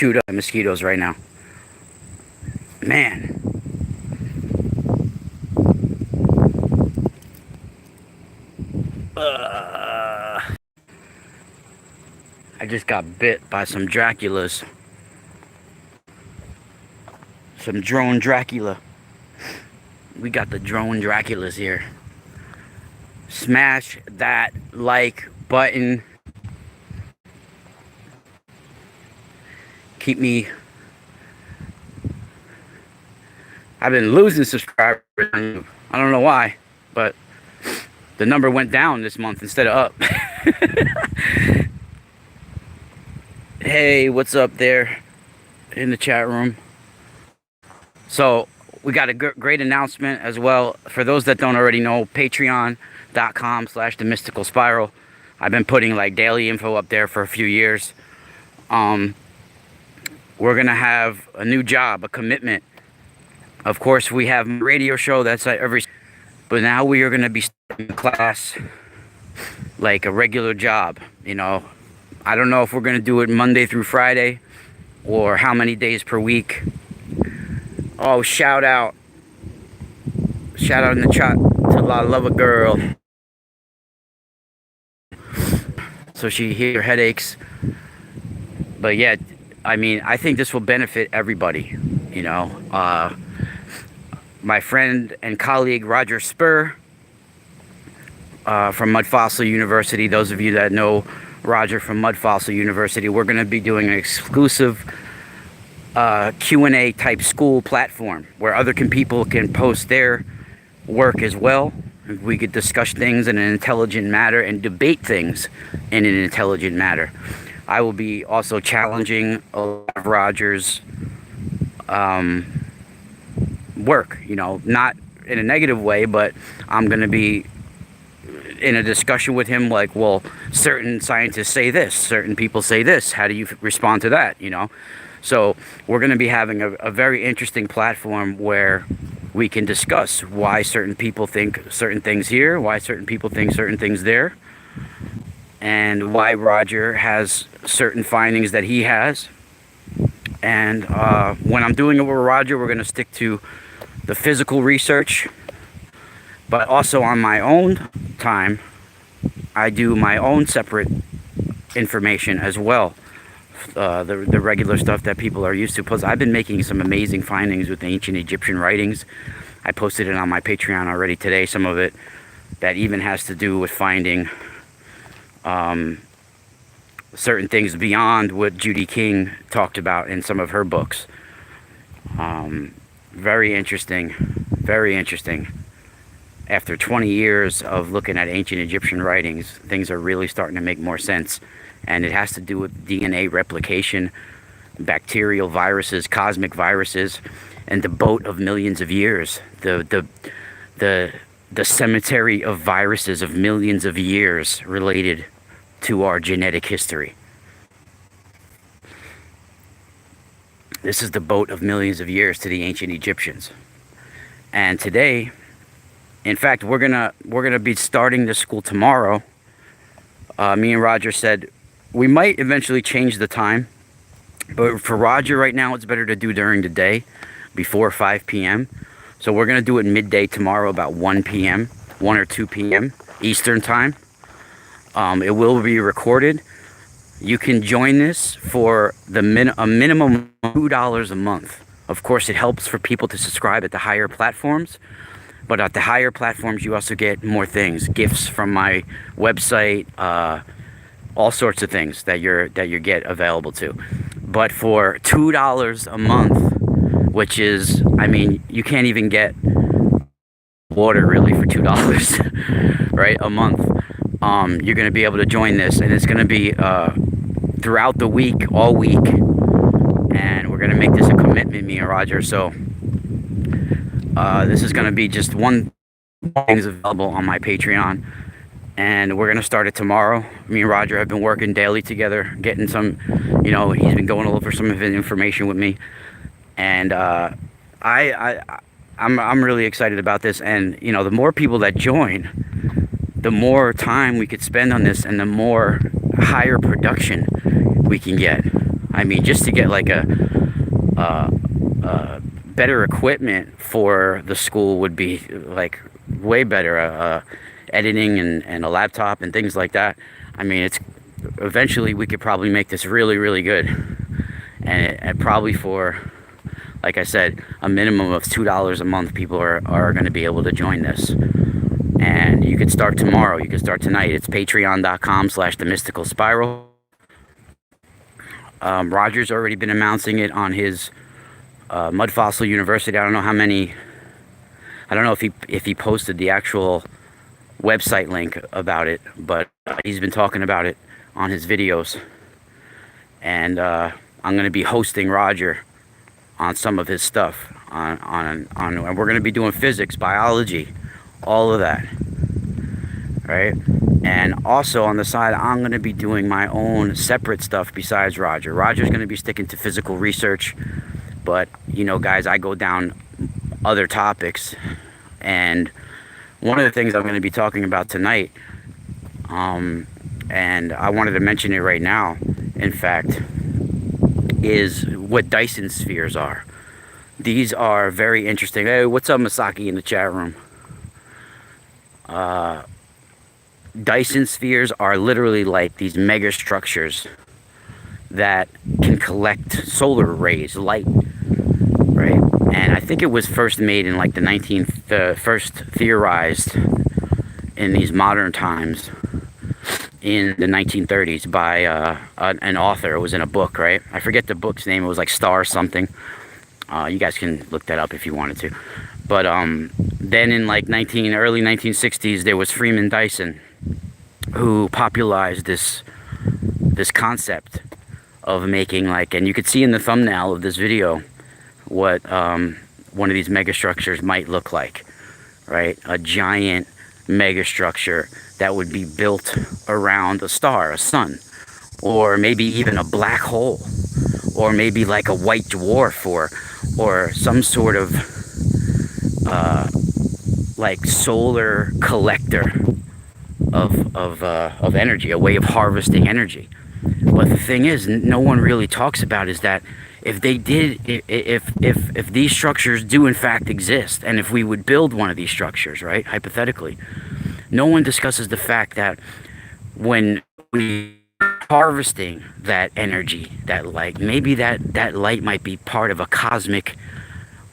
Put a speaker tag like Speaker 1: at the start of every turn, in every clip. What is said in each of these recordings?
Speaker 1: chewed up by mosquitoes right now. Man. I just got bit by some Draculas. Some drone Dracula. We got the drone Draculas here. Smash that like button. Keep me. I've been losing subscribers. I don't know why, but the number went down this month instead of up. Hey, what's up there in the chat room? So we got a great announcement as well. For those that don't already know, patreon.com/themysticalspiral. I've been putting like daily info up there for a few years. We're gonna have a new job, a commitment. Of course, we have a radio show that's like but now we are gonna be starting a class like a regular job, you know. I don't know if we're gonna do it Monday through Friday or how many days per week. Oh, shout out in the chat to La Love a Girl. So she hears her headaches. But yeah, I mean, I think this will benefit everybody, you know. My friend and colleague Roger Spur from Mud Fossil University, those of you that know Roger from Mud Fossil University, we're going to be doing an exclusive Q&A type school platform where other people can post their work as well. We could discuss things in an intelligent manner and debate things in an intelligent manner. I will be also challenging a lot of Roger's work, you know, not in a negative way, but I'm going to be in a discussion with him like, well, certain scientists say this, certain people say this, how do you respond to that, you know? So we're going to be having a very interesting platform where we can discuss why certain people think certain things here, why certain people think certain things there, and why Roger has certain findings that he has. And when I'm doing it with Roger, we're going to stick to the physical research, but also on my own time, I do my own separate information as well. The regular stuff that people are used to. Plus, I've been making some amazing findings with ancient Egyptian writings. I posted it on my Patreon already today, some of it that even has to do with finding certain things beyond what Judy King talked about in some of her books. Very interesting, very interesting. After 20 years of looking at ancient Egyptian writings, things are really starting to make more sense. And it has to do with DNA replication, bacterial viruses, cosmic viruses, and the boat of millions of years. The cemetery of viruses of millions of years related to our genetic history. This is the boat of millions of years to the ancient Egyptians. And today, in fact, we're gonna be starting this school tomorrow. Me and Roger said we might eventually change the time, but for Roger right now, it's better to do during the day, before 5 p.m. So we're gonna do it midday tomorrow, about 1 p.m., 1 or 2 p.m. Eastern time. It will be recorded. You can join this for a minimum of $2 a month. Of course, it helps for people to subscribe at the higher platforms. But at the higher platforms, you also get more things, gifts from my website, all sorts of things that you get available to. But for $2 a month, which is, I mean, you can't even get water really for $2, right? A month. You're going to be able to join this, and it's going to be throughout the week, all week, and we're going to make this a commitment, me and Roger. So this is going to be just one thing is available on my Patreon, and we're going to start it tomorrow. Me and Roger have been working daily together, getting some, you know, he's been going over some of his information with me, and I'm really excited about this. And you know, the more people that join, the more time we could spend on this, and the more higher production we can get. I mean, just to get like better equipment for the school would be like way better. Editing and a laptop and things like that. I mean, it's eventually we could probably make this really, really good, and probably for, like I said, a minimum of $2 a month, people are going to be able to join this. And you could start tomorrow. You could start tonight. It's patreon.com/themysticalspiral. Roger's already been announcing it on his Mud Fossil University. I don't know how many. I don't know if he posted the actual website link about it, but he's been talking about it on his videos. And I'm going to be hosting Roger on some of his stuff. And we're going to be doing physics, biology, all of that, right? And also on the side, I'm going to be doing my own separate stuff besides Roger. Roger's going to be sticking to physical research, but you know, guys, I go down other topics. And one of the things I'm going to be talking about tonight, and I wanted to mention it right now, in fact, is what Dyson spheres are. These are very interesting. Hey, what's up, Masaki, in the chat room? Dyson spheres are literally like these mega structures that can collect solar rays, light, right? And I think it was first made in like first theorized in these modern times in the 1930s by an author. It was in a book, right? I forget the book's name. It was like Star something. You guys can look that up if you wanted to. But then in like early 1960s, there was Freeman Dyson, who popularized this concept of making like, and you could see in the thumbnail of this video what one of these megastructures might look like, right? A giant megastructure that would be built around a star, a sun, or maybe even a black hole, or maybe like a white dwarf, or some sort of like solar collector of energy, a way of harvesting energy. But the thing is, no one really talks about is that if these structures do in fact exist, and if we would build one of these structures, right, hypothetically, no one discusses the fact that when we are harvesting that energy, that light, maybe that light might be part of a cosmic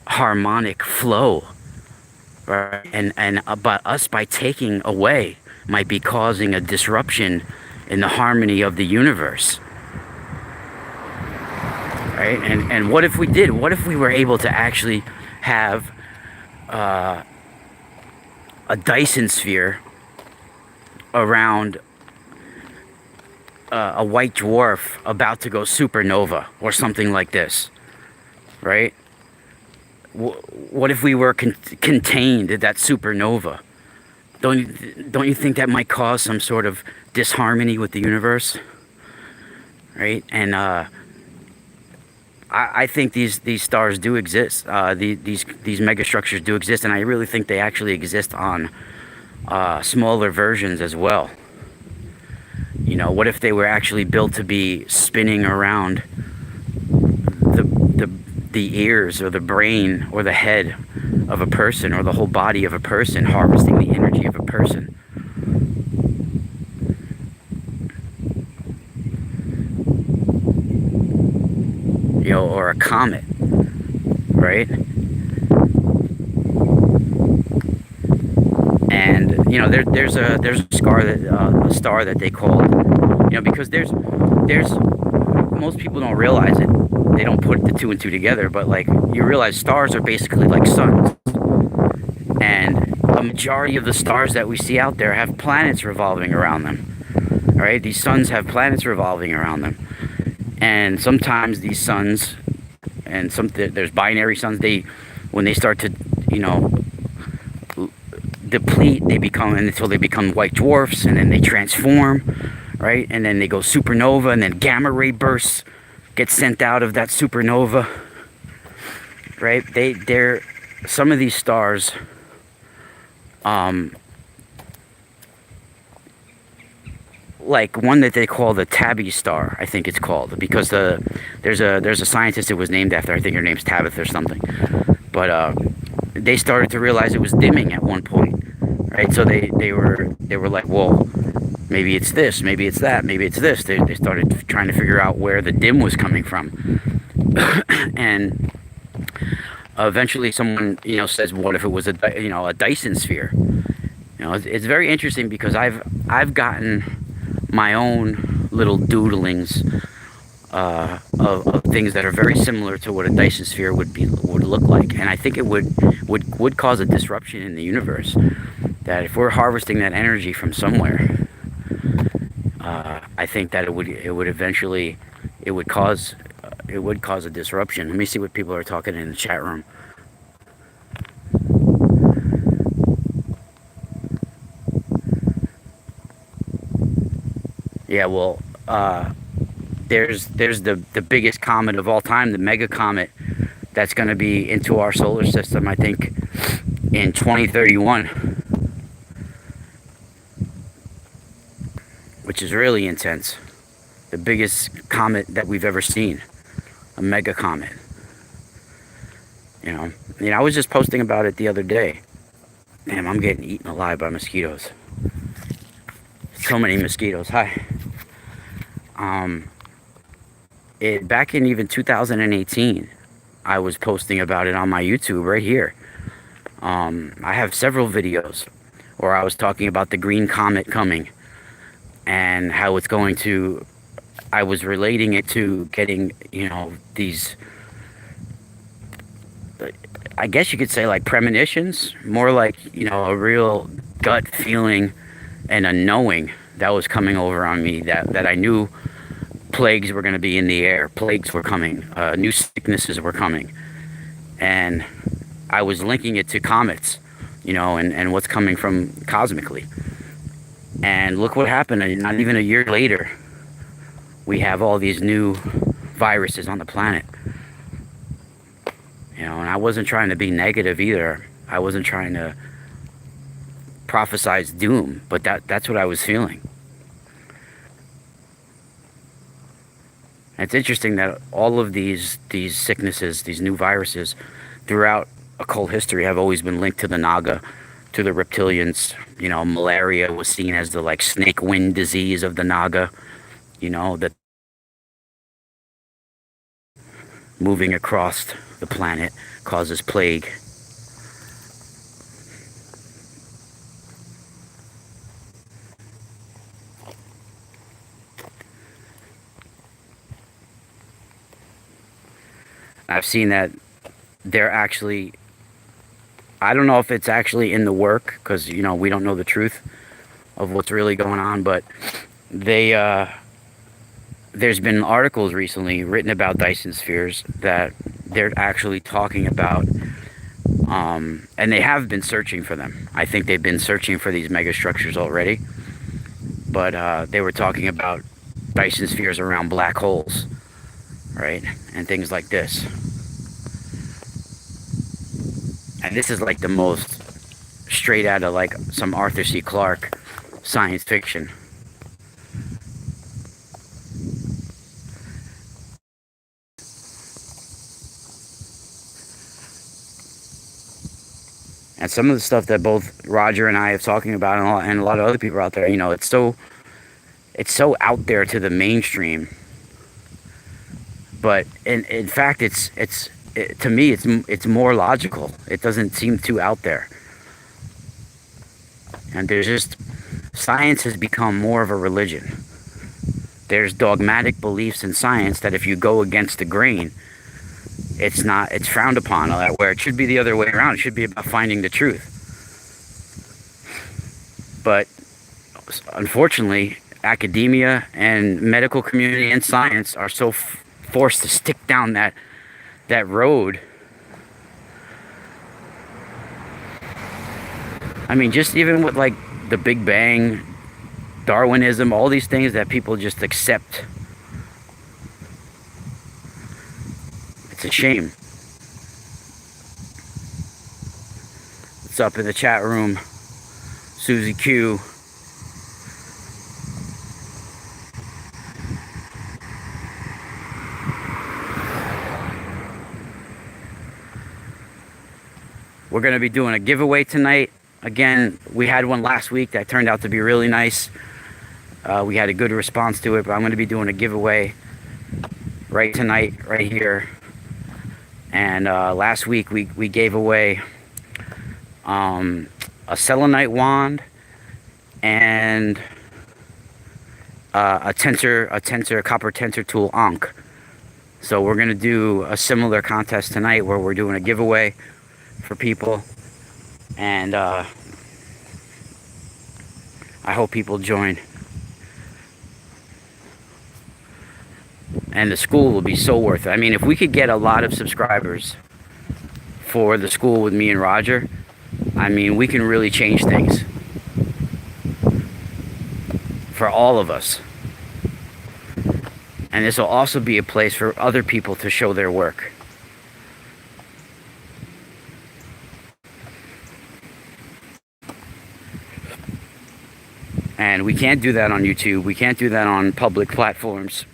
Speaker 1: harmonic flow, right? And but us, by taking away, might be causing a disruption in the harmony of the universe, right? And what if we did? What if we were able to actually have a Dyson sphere around a white dwarf about to go supernova or something like this, right? What if we were contained at that supernova? Don't you think that might cause some sort of disharmony with the universe, right? And I think these stars do exist. These megastructures do exist, and I really think they actually exist on smaller versions as well. You know, what if they were actually built to be spinning around the ears or the brain or the head of a person, or the whole body of a person, harvesting the energy of a person? You know, or a comet, right? And you know, there's a star that they call, you know, because there's most people don't realize it. They don't put the two and two together, but like, you realize stars are basically like suns, and a majority of the stars that we see out there have planets revolving around them. All right, these suns have planets revolving around them, and sometimes these suns, and there's binary suns, when they start to, you know, deplete, until they become white dwarfs, and then they transform, right? And then they go supernova, and then gamma ray bursts get sent out of that supernova, right? They're some of these stars, like one that they call the Tabby star, I think it's called, because there's a scientist it was named after. I think her name's Tabitha or something. But they started to realize it was dimming at one point, right? So they were like, well, maybe it's this, maybe it's that, maybe it's this. They started trying to figure out where the dim was coming from, and eventually someone says, what if it was a Dyson sphere? It's very interesting because I've gotten my own little doodlings of things that are very similar to what a Dyson sphere would look like, and I think it would cause a disruption in the universe. That if we're harvesting that energy from somewhere, I think that it would eventually cause a disruption. Let me see what people are talking in the chat room. Yeah, well, there's the biggest comet of all time, the mega comet, that's going to be into our solar system, I think, in 2031, which is really intense. The biggest comet that we've ever seen, a mega comet. I was just posting about it the other day. Damn, I'm getting eaten alive by mosquitoes. So many mosquitoes. Hi. Back in even 2018, I was posting about it on my YouTube right here. I have several videos where I was talking about the green comet coming and how it's going to. I was relating it to getting, these, I guess you could say, like premonitions, more like, a real gut feeling and a knowing that was coming over on me, that I knew plagues were going to be in the air, plagues were coming, new sicknesses were coming, and I was linking it to comets, and what's coming from cosmically. And look what happened. Not even a year later, we have all these new viruses on the planet. And I wasn't trying to be negative either. I wasn't trying to prophesize doom, but that's what I was feeling. And it's interesting that all of these sicknesses, these new viruses, throughout occult history have always been linked to the Naga, to the reptilians. Malaria was seen as the snake wind disease of the Naga. That moving across the planet causes plague. I've seen that they're actually, I don't know if it's actually in the work, because we don't know the truth of what's really going on, but there's been articles recently written about Dyson spheres that they're actually talking about, and they have been searching for them. I think they've been searching for these megastructures already, but they were talking about Dyson spheres around black holes, right, and things like this. And this is like the most straight out of some Arthur C. Clarke science fiction. And some of the stuff that both Roger and I have talking about, and a lot of other people out there, it's so out there to the mainstream. But in fact, to me, it's more logical. It doesn't seem too out there. And science has become more of a religion. There's dogmatic beliefs in science that if you go against the grain, it's frowned upon, where it should be the other way around. It should be about finding the truth. But unfortunately, academia and medical community and science are so forced to stick down that road. I mean, just even with the Big Bang, Darwinism, all these things that people just accept. It's a shame. What's up in the chat room? Susie Q. We're going to be doing a giveaway tonight. Again, we had one last week that turned out to be really nice. We had a good response to it, but I'm going to be doing a giveaway right tonight, right here. And last week we gave away a selenite wand and a copper tensor tool Ankh. So we're going to do a similar contest tonight where we're doing a giveaway for people. And I hope people join. And the school will be so worth it. I mean, if we could get a lot of subscribers for the school with me and Roger, I mean, we can really change things for all of us. And this will also be a place for other people to show their work. And we can't do that on YouTube. We can't do that on public platforms.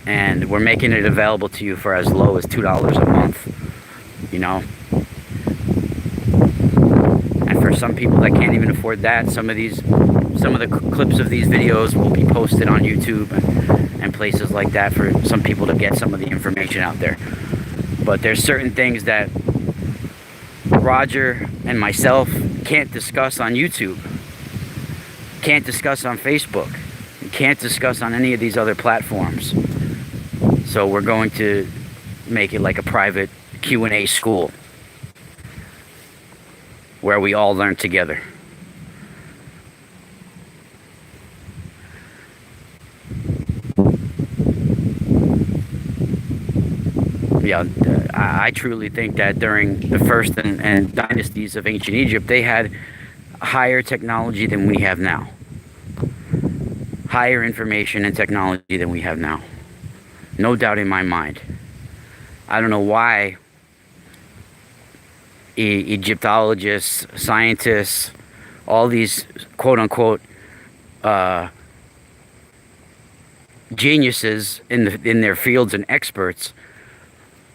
Speaker 1: And we're making it available to you for as low as $2 a month, you know. And for some people that can't even afford that, some of the clips of these videos will be posted on YouTube and places like that for some people to get some of the information out there. But there's certain things that Roger and myself can't discuss on YouTube, can't discuss on Facebook, can't discuss on any of these other platforms. So we're going to make it like a private Q&A school where we all learn together. Yeah, I truly think that during the first and dynasties of ancient Egypt, they had higher technology than we have now. Higher information and technology than we have now. No doubt in my mind. I don't know why Egyptologists, scientists, all these quote-unquote geniuses in their fields and experts,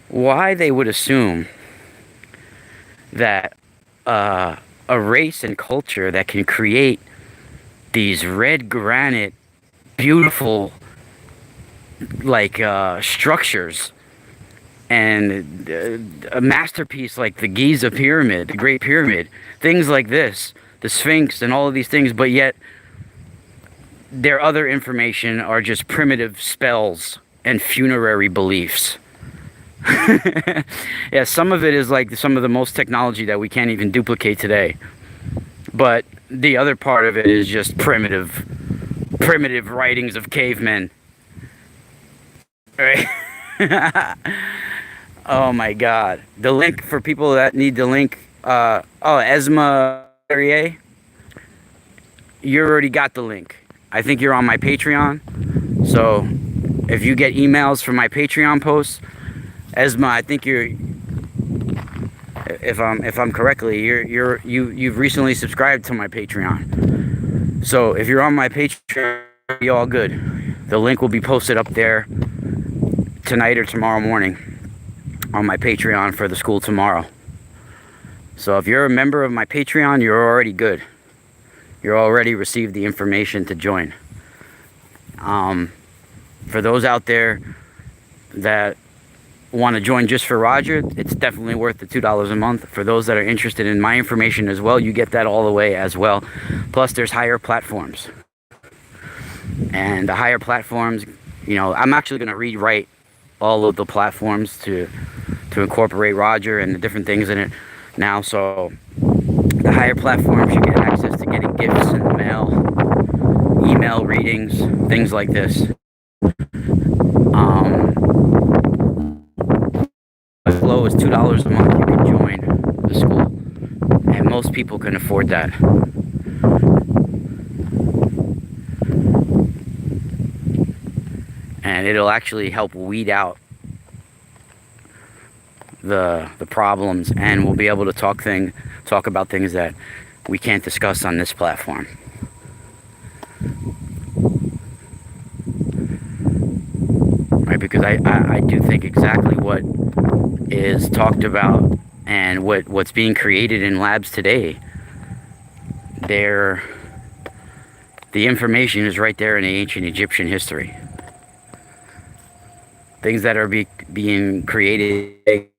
Speaker 1: why they would assume that a race and culture that can create these red granite, beautiful, like structures, and a masterpiece like the Giza Pyramid, the Great Pyramid, things like this, the Sphinx and all of these things, but yet their other information are just primitive spells and funerary beliefs. Yeah, some of it is like some of the most technology that we can't even duplicate today, but the other part of it is just primitive writings of cavemen. Right? Oh my God. The link for people that need the link. Esma Perrier, you already got the link. I think you're on my Patreon. So if you get emails from my Patreon posts, Esma, I think you're, if I'm correctly, you've recently subscribed to my Patreon. So if you're on my Patreon, you're all good. The link will be posted up there tonight or tomorrow morning on my Patreon for the school tomorrow. So if you're a member of my Patreon, you're already good. You're already received the information to join. For those out there that want to join just for Roger, it's definitely worth the $2 a month. For those that are interested in my information as well, you get that all the way as well. Plus there's higher platforms. And the higher platforms, you know, I'm actually going to rewrite all of the platforms to incorporate Roger and the different things in it now. So the higher platforms, you get access to getting gifts in the mail, email readings, things like this. As low as $2 a month, you can join the school, and most people can afford that. And it'll actually help weed out the problems, and we'll be able to talk about things that we can't discuss on this platform. Right, because I do think exactly what is talked about And what's being created in labs today, the information is right there in the ancient Egyptian history. Things that are being created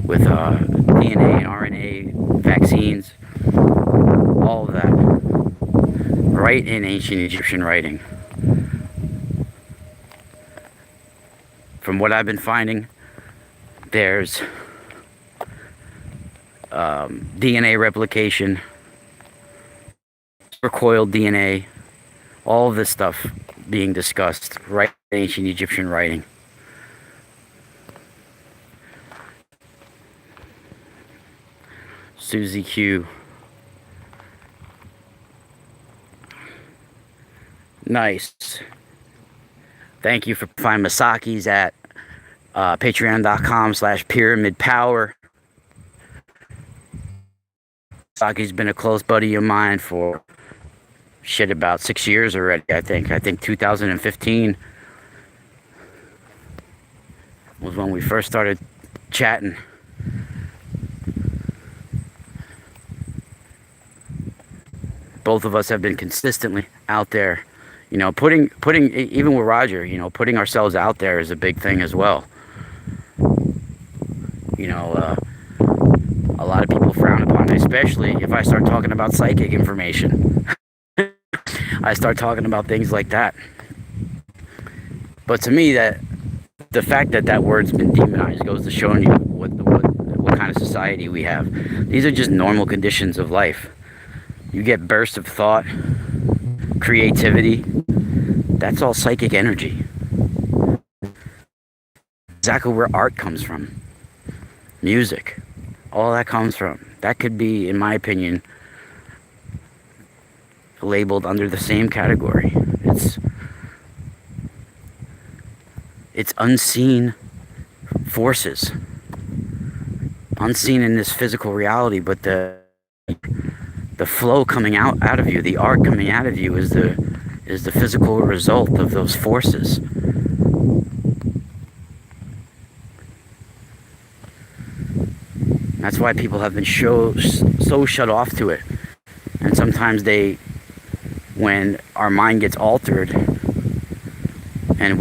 Speaker 1: with DNA and RNA vaccines, all of that, right in ancient Egyptian writing. From what I've been finding, there's DNA replication, recoiled DNA, all of this stuff being discussed right in ancient Egyptian writing. Susie Q. Nice. Thank you for finding Masaki's at patreon.com/pyramidpower. Masaki's been a close buddy of mine for about 6 years already, I think. I think 2015 was when we first started chatting. Both of us have been consistently out there, you know, putting even with Roger, you know, putting ourselves out there is a big thing as well. You know, a lot of people frown upon it, especially if I start talking about psychic information. I start talking about things like that. But to me, that the fact that that word's been demonized goes to showing you what kind of society we have. These are just normal conditions of life. You get bursts of thought, creativity. That's all psychic energy. Exactly where art comes from. Music. All that comes from. That could be, in my opinion, labeled under the same category. It's unseen forces. Unseen in this physical reality, but the flow coming out of you, the art coming out of you is the physical result of those forces. That's why people have been so shut off to it. And sometimes when our mind gets altered, and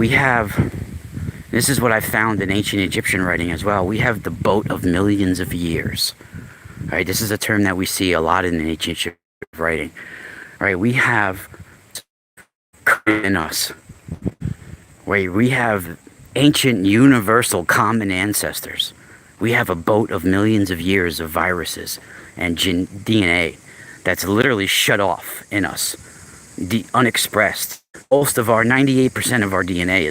Speaker 1: this is what I found in ancient Egyptian writing as well, we have the boat of millions of years. Right, this is a term that we see a lot in ancient Egyptian writing. Right, we have in us, where we have ancient universal common ancestors. We have a boat of millions of years of viruses and DNA that's literally shut off in us, unexpressed. Most of our 98% of our DNA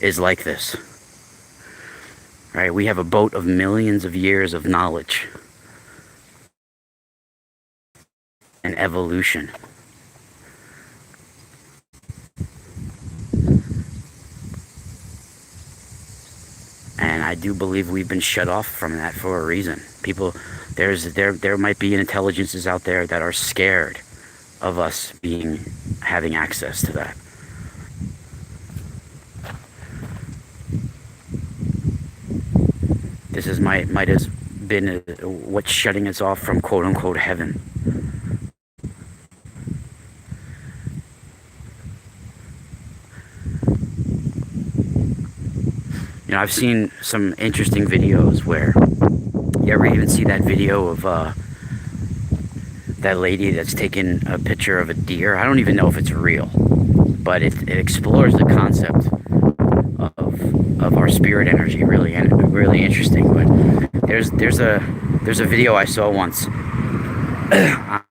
Speaker 1: is like this. Right, we have a boat of millions of years of knowledge and evolution. And I do believe we've been shut off from that for a reason. People, there might be intelligences out there that are scared of us having access to that. This might have been what's shutting us off from quote unquote heaven. You know, I've seen some interesting videos where, you ever even see that video of that lady that's taking a picture of a deer? I don't even know if it's real, but it explores the concept of our spirit energy, really interesting. But there's a video I saw once on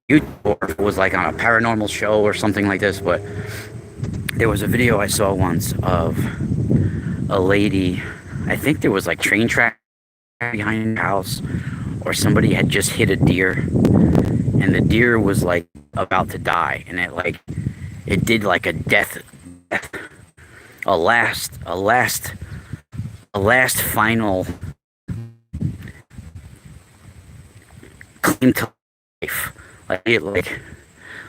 Speaker 1: YouTube, or it was like on a paranormal show or something like this, but there was a video I saw once of a lady, I think there was like train track behind the house, or somebody had just hit a deer, and the deer was like about to die, and it did like a last final claim to life, like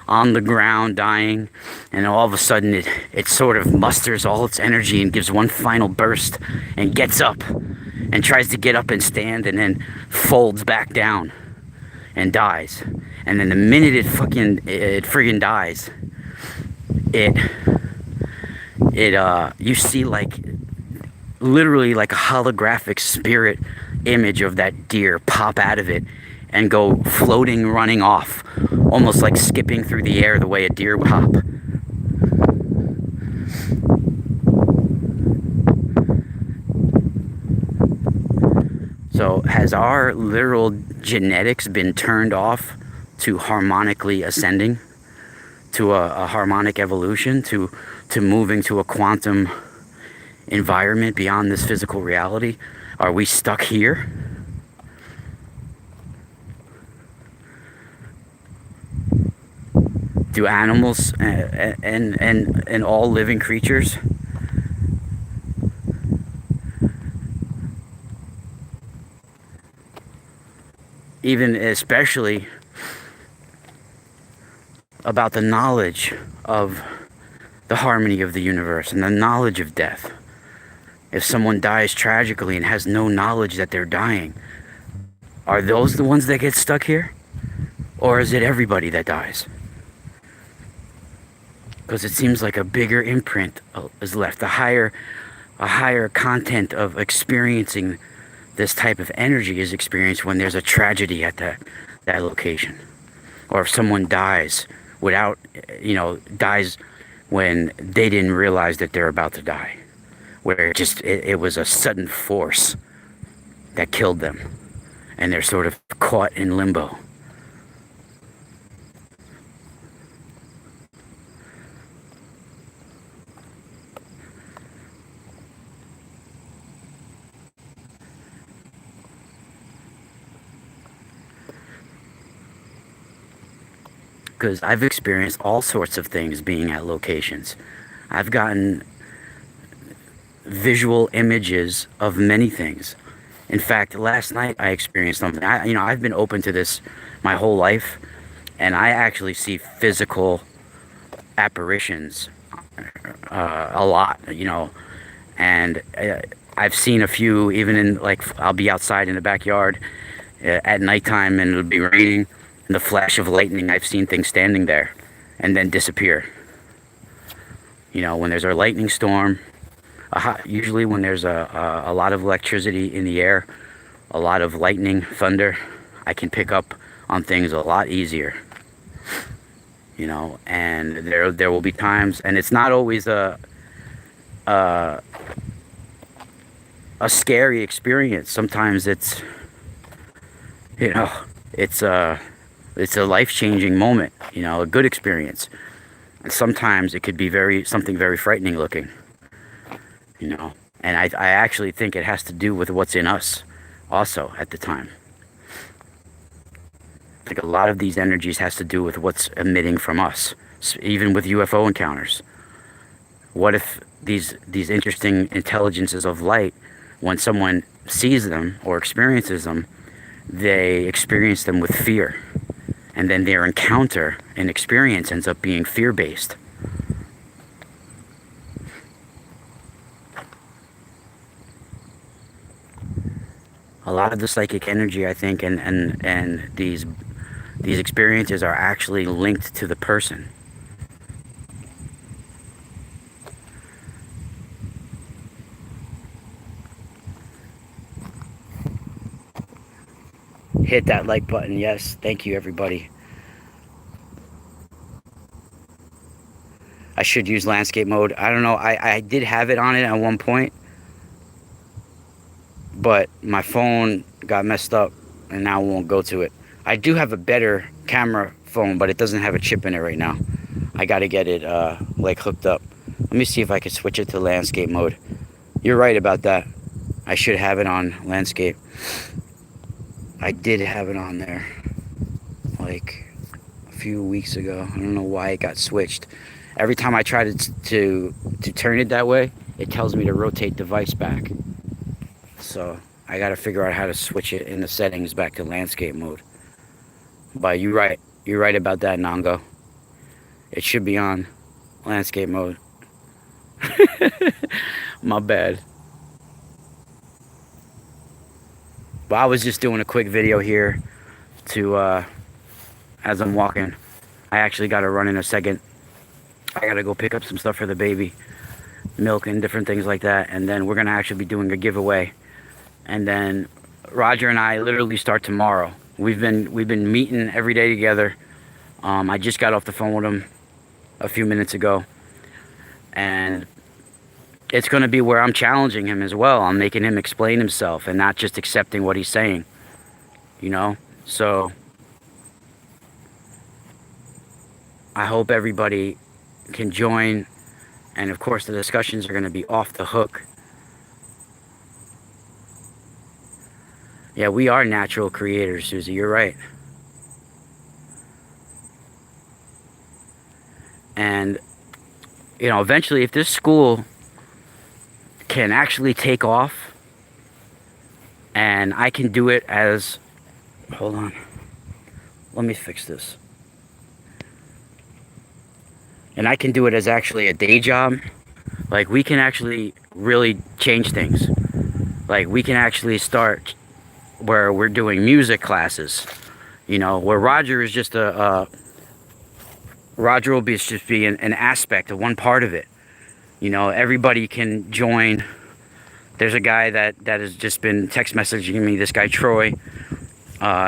Speaker 1: on the ground dying, and all of a sudden it sort of musters all its energy and gives one final burst and gets up and tries to get up and stand and then folds back down and dies. And then the minute it friggin' dies, you see like literally like a holographic spirit image of that deer pop out of it and go floating, running off, almost like skipping through the air the way a deer would hop. So has our literal genetics been turned off to harmonically ascending, to a harmonic evolution, to moving to a quantum environment beyond this physical reality? Are we stuck here? Do animals and all living creatures even especially about the knowledge of the harmony of the universe and the knowledge of death? If someone dies tragically and has no knowledge that they're dying, are those the ones that get stuck here? Or is it everybody that dies? Because it seems like a bigger imprint is left, a higher content of experiencing this type of energy is experienced when there's a tragedy at that location. Or if someone dies without, dies when they didn't realize that they're about to die. Where it was a sudden force that killed them. And they're sort of caught in limbo. Because I've experienced all sorts of things being at locations. I've gotten visual images of many things. In fact, last night I experienced something. I've been open to this my whole life, and I actually see physical apparitions a lot, and I've seen a few even in, like, I'll be outside in the backyard at nighttime and it'll be raining. In the flash of lightning, I've seen things standing there and then disappear. When there's a lightning storm, usually when there's a lot of electricity in the air, a lot of lightning, thunder, I can pick up on things a lot easier. And there will be times, and it's not always a scary experience. Sometimes it's a life-changing moment, a good experience. And sometimes it could be something very frightening looking, And I actually think it has to do with what's in us also at the time. I think a lot of these energies has to do with what's emitting from us, even with UFO encounters. What if these interesting intelligences of light, when someone sees them or experiences them, they experience them with fear? And then their encounter and experience ends up being fear-based. A lot of the psychic energy, I think, and these experiences are actually linked to the person. Hit that like button. Yes, thank you, everybody. I should use landscape mode. I don't know. I did have it on it at one point, but my phone got messed up and now it won't go to it. I do have a better camera phone, but it doesn't have a chip in it right now. I got to get it hooked up. Let me see if I can switch it to landscape mode. You're right about that. I should have it on landscape. I did have it on there like a few weeks ago. I don't know why it got switched. Every time I try to turn it that way, it tells me to rotate device back. So I got to figure out how to switch it in the settings back to landscape mode. But you're right about that, Nongo. It should be on landscape mode. My bad. But I was just doing a quick video here to, as I'm walking. I actually got to run in a second. I got to go pick up some stuff for the baby. Milk and different things like that. And then we're going to actually be doing a giveaway. And then Roger and I literally start tomorrow. We've been meeting every day together. I just got off the phone with him a few minutes ago. And it's going to be where I'm challenging him as well. I'm making him explain himself and not just accepting what he's saying. You know? So I hope everybody can join. And of course the discussions are going to be off the hook. Yeah, we are natural creators, Susie. You're right. And, you know, eventually if this school can actually take off and I can do it as... Hold on. Let me fix this. And I can do it as actually a day job. Like, we can actually really change things. Like, we can actually start where we're doing music classes. You know, where Roger is just Roger will be just be an aspect of one part of it. You know, everybody can join. There's a guy that has just been text messaging me, this guy Troy.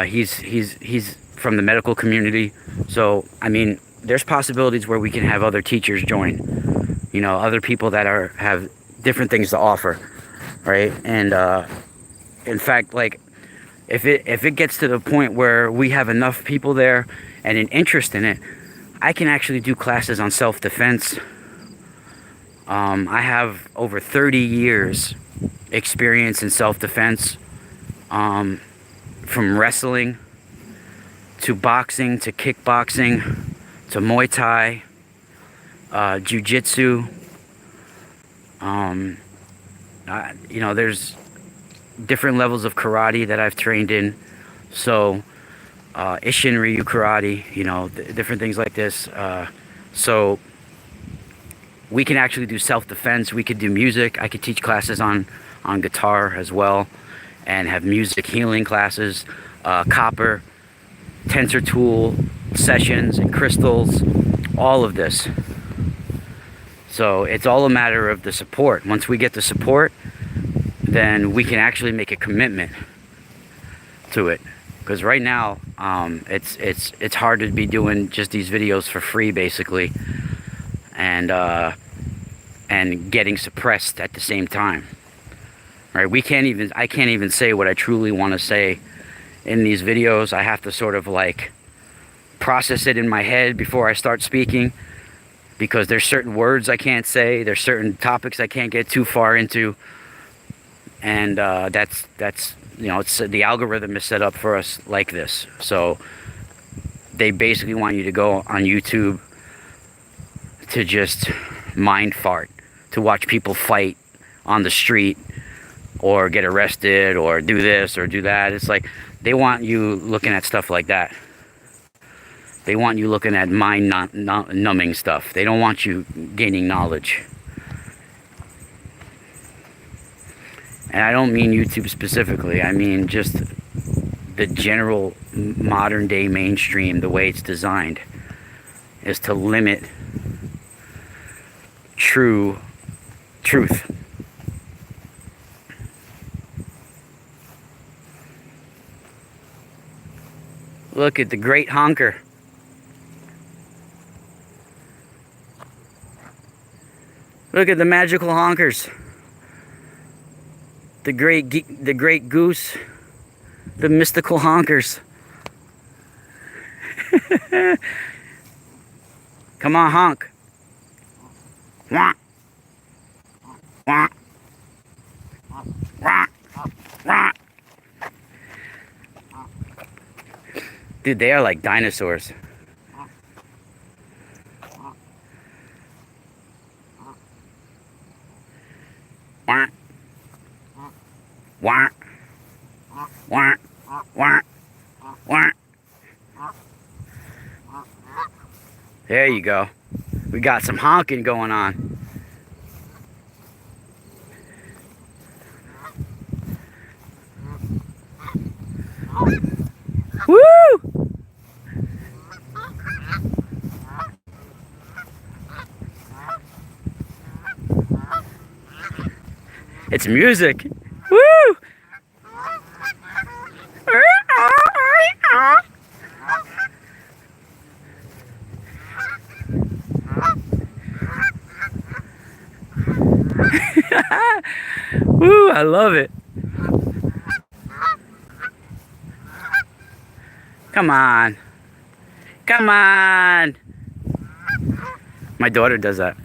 Speaker 1: He's from the medical community. So, I mean, there's possibilities where we can have other teachers join. You know, other people that have different things to offer, right? And in fact, like, if it gets to the point where we have enough people there and an interest in it, I can actually do classes on self-defense. I have over 30 years experience in self-defense, from wrestling to boxing to kickboxing to Muay Thai, Jiu-Jitsu. You know, there's different levels of karate that I've trained in. So, Ishin Ryu karate, you know, different things like this. So, we can actually do self-defense. We could do music. I could teach classes on guitar as well, and have music healing classes, copper, tensor tool sessions, and crystals, all of this. So it's all a matter of the support. Once we get the support, then we can actually make a commitment to it. Because right now, it's hard to be doing just these videos for free, basically, and getting suppressed at the same time. Right? I can't even say what I truly want to say in these videos. I have to sort of like process it in my head before I start speaking, because there's certain words I can't say, there's certain topics I can't get too far into, and that's you know, it's the algorithm is set up for us like this. So they basically want you to go on YouTube to just mind fart, to watch people fight on the street or get arrested or do this or do that. It's like they want you looking at stuff like that. They want you looking at mind-numbing stuff. They don't want you gaining knowledge. And I don't mean YouTube specifically. I mean just the general modern-day mainstream, the way it's designed, is to limit truth. Look at the great honker. Look at the magical honkers. The great goose. The mystical honkers. Come on, honk. Wah. Wah. Wah. Wah. Dude, they are like dinosaurs. Wah. Wah. Wah. Wah. Wah. There you go. We got some honking going on. It's music. Woo! Woo, I love it. Come on. Come on. My daughter does that.